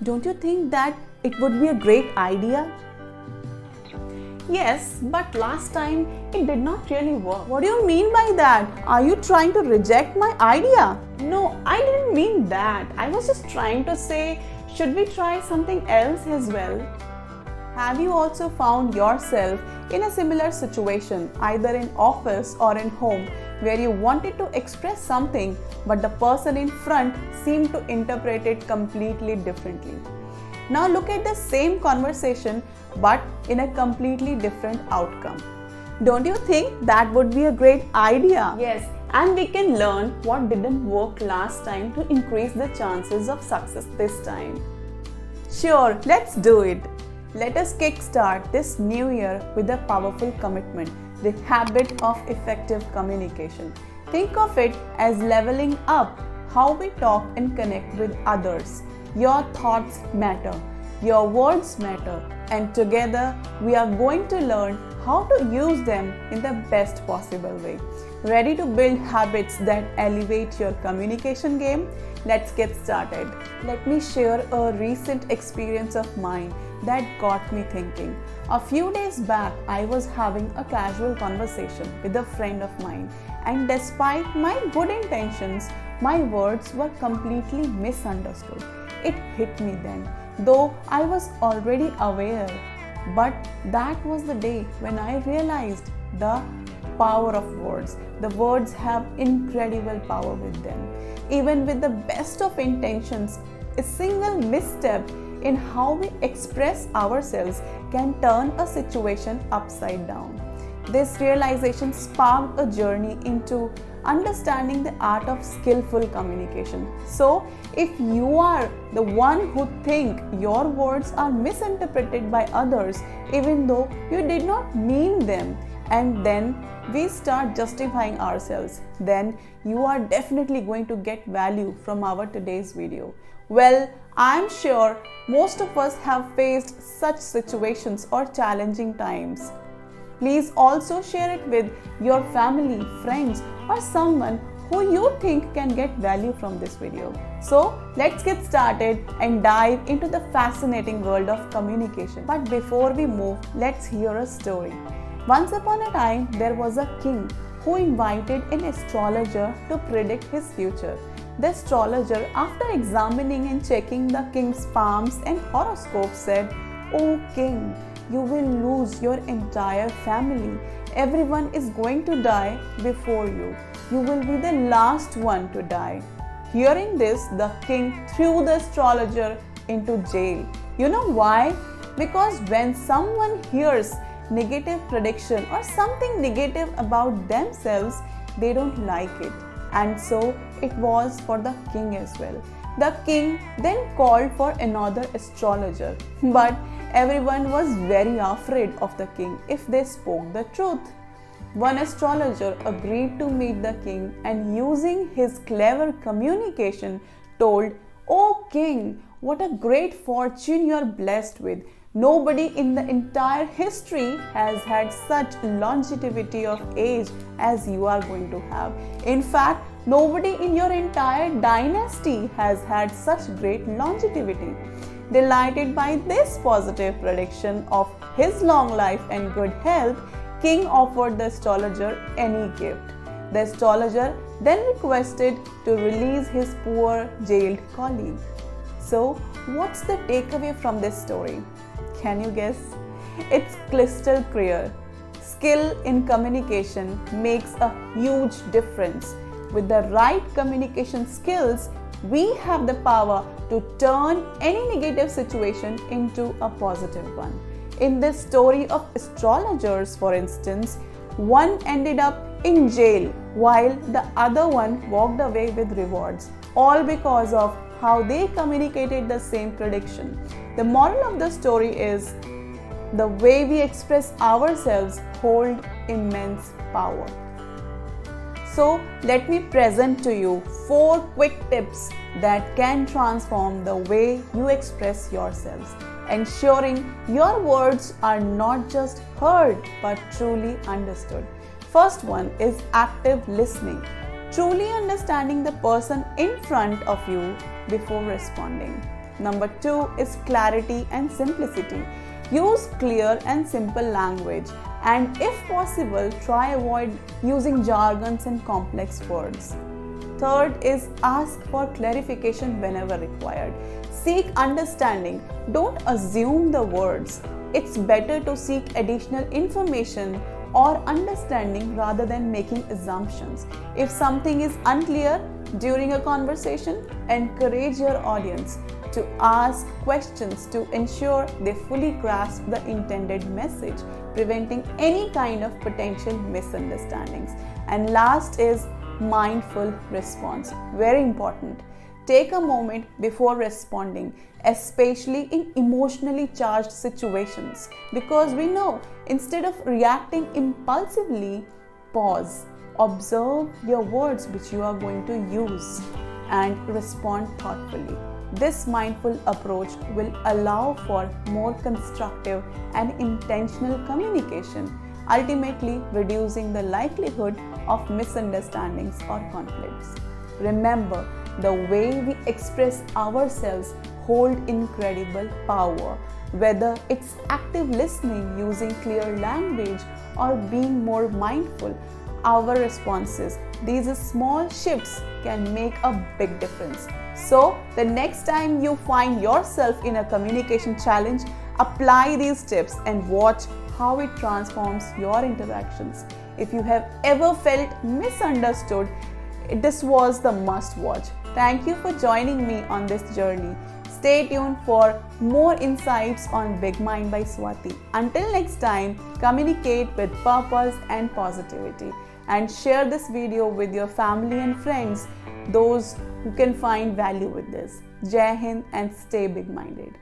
Don't you think that it would be a great idea? Yes, but last time it did not really work. What do you mean by that? Are you trying to reject my idea? No, I didn't mean that. I was just trying to say, should we try something else as well? Have you also found yourself in a similar situation, either in office or in home, where you wanted to express something, but the person in front seemed to interpret it completely differently? Now look at the same conversation, but in a completely different outcome. Don't you think that would be a great idea? Yes, and we can learn what didn't work last time to increase the chances of success this time. Sure, let's do it. Let us kickstart this new year with a powerful commitment, the habit of effective communication. Think of it as leveling up how we talk and connect with others. Your thoughts matter, your words matter, and together we are going to learn how to use them in the best possible way. Ready to build habits that elevate your communication game? Let's get started. Let me share a recent experience of mine that got me thinking. A few days back, I was having a casual conversation with a friend of mine, and despite my good intentions, my words were completely misunderstood. It hit me then, though I was already aware. But that was the day when I realized the power of words. The words have incredible power with them. Even with the best of intentions, a single misstep in how we express ourselves can turn a situation upside down. This realization sparked a journey into understanding the art of skillful communication. So, if you are the one who think your words are misinterpreted by others, even though you did not mean them, and then we start justifying ourselves, then you are definitely going to get value from our today's video. Well, I'm sure most of us have faced such situations or challenging times. Please also share it with your family, friends, or someone who you think can get value from this video. So let's get started and dive into the fascinating world of communication. But before we move, let's hear a story. Once upon a time, there was a king who invited an astrologer to predict his future. The astrologer, after examining and checking the king's palms and horoscope, said, "O king, you will lose your entire family. Everyone is going to die before you. You will be the last one to die." Hearing this, the king threw the astrologer into jail. You know why? Because when someone hears negative prediction or something negative about themselves, they don't like it. And so it was for the king as well. The king then called for another astrologer, but everyone was very afraid of the king if they spoke the truth. One astrologer agreed to meet the king, and using his clever communication told, "O king, what a great fortune you are blessed with. Nobody in the entire history has had such longevity of age as you are going to have. In fact, nobody in your entire dynasty has had such great longevity." Delighted by this positive prediction of his long life and good health, king offered the astrologer any gift. The astrologer then requested to release his poor jailed colleague. So, what's the takeaway from this story? Can you guess? It's crystal clear. Skill in communication makes a huge difference. With the right communication skills, we have the power to turn any negative situation into a positive one. In this story of astrologers, for instance, one ended up in jail while the other one walked away with rewards, all because of how they communicated the same prediction. The moral of the story is the way we express ourselves hold immense power. So let me present to you 4 quick tips that can transform the way you express yourselves, ensuring your words are not just heard but truly understood. First one is active listening. Truly understanding the person in front of you before responding. Number 2 is clarity and simplicity. Use clear and simple language, and if possible, try avoid using jargons and complex words. Third is ask for clarification whenever required. Seek understanding. Don't assume the words. It's better to seek additional information or understanding rather than making assumptions. If something is unclear during a conversation, encourage your audience to ask questions to ensure they fully grasp the intended message, preventing any kind of potential misunderstandings. And last is mindful response. Very important. Take a moment before responding, especially in emotionally charged situations, because we know instead of reacting impulsively, pause, observe your words which you are going to use, and respond thoughtfully. This mindful approach will allow for more constructive and intentional communication, ultimately reducing the likelihood of misunderstandings or conflicts. Remember, the way we express ourselves hold incredible power, whether it's active listening using clear language or being more mindful. Our responses, these small shifts can make a big difference. So, the next time you find yourself in a communication challenge, apply these tips and watch how it transforms your interactions. If you have ever felt misunderstood, this was the must watch. Thank you for joining me on this journey. Stay tuned for more insights on Big Mind by Swati. Until next time, communicate with purpose and positivity, and share this video with your family and friends, those who can find value with this. Jai Hind and stay big-minded.